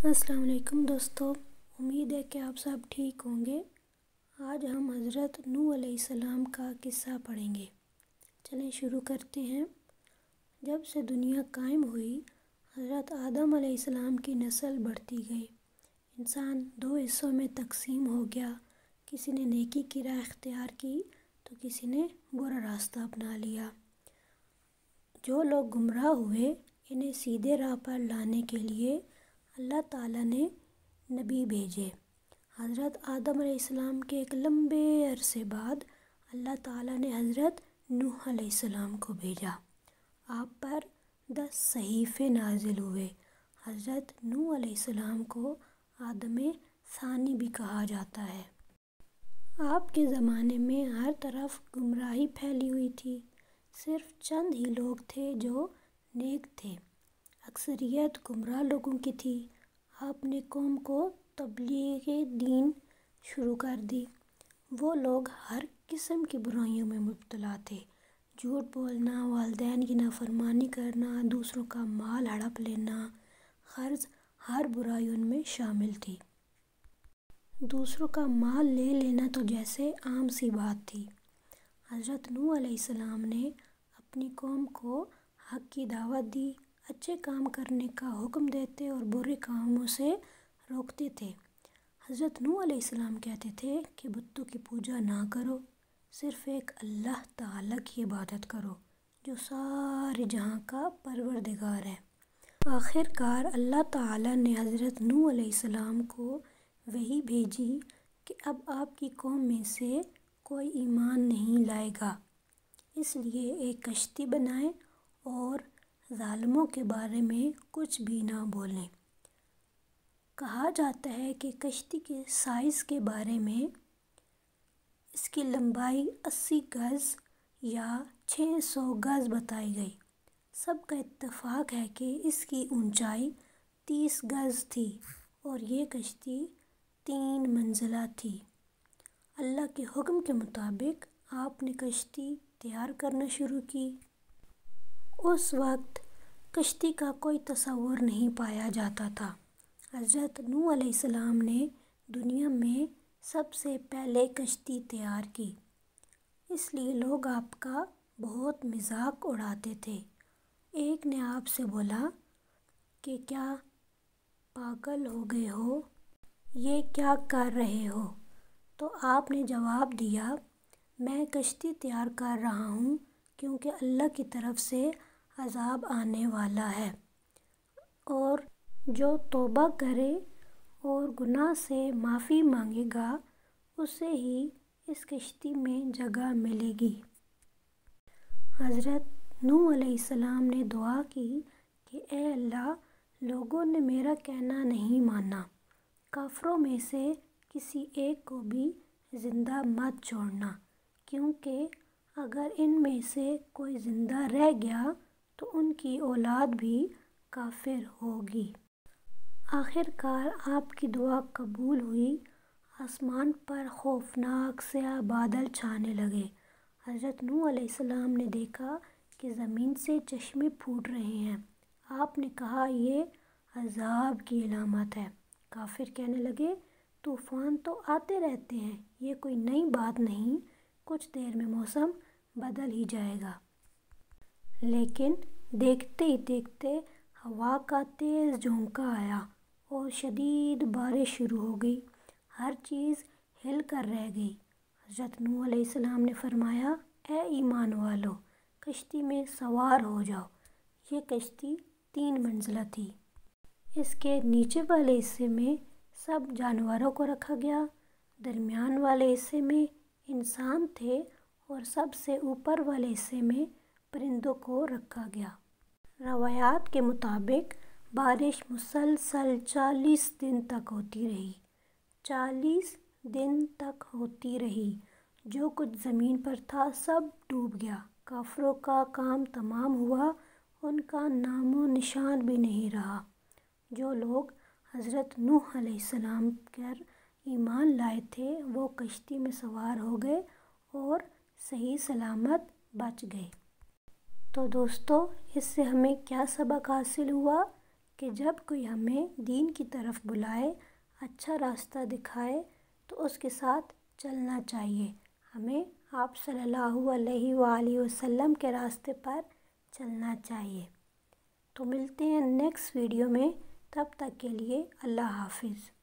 السلام علیکم دوستو، امید ہے کہ آپ سب ٹھیک ہوں گے۔ آج ہم حضرت نوح علیہ السلام کا قصہ پڑھیں گے۔ چلیں شروع کرتے ہیں۔ جب سے دنیا قائم ہوئی، حضرت آدم علیہ السلام کی نسل بڑھتی گئی۔ انسان دو حصوں میں تقسیم ہو گیا، کسی نے نیکی کی راہ اختیار کی تو کسی نے برا راستہ اپنا لیا۔ جو لوگ گمراہ ہوئے، انہیں سیدھے راہ پر لانے کے لیے اللہ تعالیٰ نے نبی بھیجے۔ حضرت آدم علیہ السلام کے ایک لمبے عرصے بعد اللہ تعالیٰ نے حضرت نوح علیہ السلام کو بھیجا۔ آپ پر 10 صحیفے نازل ہوئے۔ حضرت نوح علیہ السلام کو آدم ثانی بھی کہا جاتا ہے۔ آپ کے زمانے میں ہر طرف گمراہی پھیلی ہوئی تھی، صرف چند ہی لوگ تھے جو نیک تھے، اکثریت گمراہ لوگوں کی تھی۔ آپ نے قوم کو تبلیغ دین شروع کر دی۔ وہ لوگ ہر قسم کی برائیوں میں مبتلا تھے، جھوٹ بولنا، والدین کی نافرمانی کرنا، دوسروں کا مال ہڑپ لینا، قرض، ہر برائی ان میں شامل تھی۔ دوسروں کا مال لے لینا تو جیسے عام سی بات تھی۔ حضرت نوح علیہ السلام نے اپنی قوم کو حق کی دعوت دی، اچھے کام کرنے کا حکم دیتے اور برے کاموں سے روکتے تھے۔ حضرت نوح علیہ السلام کہتے تھے کہ بتوں کی پوجا نہ کرو، صرف ایک اللہ تعالیٰ کی عبادت کرو جو سارے جہاں کا پروردگار ہے۔ آخر کار اللہ تعالیٰ نے حضرت نوح علیہ السلام کو وحی بھیجی کہ اب آپ کی قوم میں سے کوئی ایمان نہیں لائے گا، اس لیے ایک کشتی بنائیں اور ظالموں کے بارے میں کچھ بھی نہ بولیں۔ کہا جاتا ہے کہ کشتی کے سائز کے بارے میں اس کی لمبائی 80 گز یا 600 گز بتائی گئی۔ سب کا اتفاق ہے کہ اس کی اونچائی 30 گز تھی اور یہ کشتی 3 منزلہ تھی۔ اللہ کے حکم کے مطابق آپ نے کشتی تیار کرنا شروع کی۔ اس وقت کشتی کا کوئی تصور نہیں پایا جاتا تھا۔ حضرت نوح علیہ السلام نے دنیا میں سب سے پہلے کشتی تیار کی، اس لیے لوگ آپ کا بہت مذاق اڑاتے تھے۔ ایک نے آپ سے بولا کہ کیا پاگل ہو گئے ہو، یہ کیا کر رہے ہو؟ تو آپ نے جواب دیا، میں کشتی تیار کر رہا ہوں کیونکہ اللہ کی طرف سے عذاب آنے والا ہے، اور جو توبہ کرے اور گناہ سے معافی مانگے گا اسے ہی اس کشتی میں جگہ ملے گی۔ حضرت نوح علیہ السلام نے دعا کی کہ اے اللہ، لوگوں نے میرا کہنا نہیں مانا، کافروں میں سے کسی ایک کو بھی زندہ مت چھوڑنا، کیونکہ اگر ان میں سے کوئی زندہ رہ گیا تو ان کی اولاد بھی کافر ہوگی۔ آخر کار آپ کی دعا قبول ہوئی۔ آسمان پر خوفناک سیاہ بادل چھانے لگے۔ حضرت نوح علیہ السلام نے دیکھا کہ زمین سے چشمے پھوٹ رہے ہیں۔ آپ نے کہا یہ عذاب کی علامت ہے۔ کافر کہنے لگے، طوفان تو آتے رہتے ہیں، یہ کوئی نئی بات نہیں، کچھ دیر میں موسم بدل ہی جائے گا۔ لیکن دیکھتے ہی دیکھتے ہوا کا تیز جھونکا آیا اور شدید بارش شروع ہو گئی، ہر چیز ہل کر رہ گئی۔ حضرت نوح علیہ السلام نے فرمایا، اے ایمان والو، کشتی میں سوار ہو جاؤ۔ یہ کشتی 3 منزلہ تھی۔ اس کے نیچے والے حصے میں سب جانوروں کو رکھا گیا، درمیان والے حصے میں انسان تھے اور سب سے اوپر والے حصے میں پرندوں کو رکھا گیا۔ روایات کے مطابق بارش مسلسل 40 دن تک ہوتی رہی۔ 40 دن تک ہوتی رہی۔ جو کچھ زمین پر تھا سب ڈوب گیا۔ کافروں کا کام تمام ہوا، ان کا نام و نشان بھی نہیں رہا۔ جو لوگ حضرت نوح علیہ السلام پر ایمان لائے تھے وہ کشتی میں سوار ہو گئے اور صحیح سلامت بچ گئے۔ تو دوستو، اس سے ہمیں کیا سبق حاصل ہوا کہ جب کوئی ہمیں دین کی طرف بلائے، اچھا راستہ دکھائے تو اس کے ساتھ چلنا چاہیے، ہمیں آپ صلی اللہ علیہ وآلہ وسلم کے راستے پر چلنا چاہیے۔ تو ملتے ہیں نیکسٹ ویڈیو میں، تب تک کے لیے اللہ حافظ۔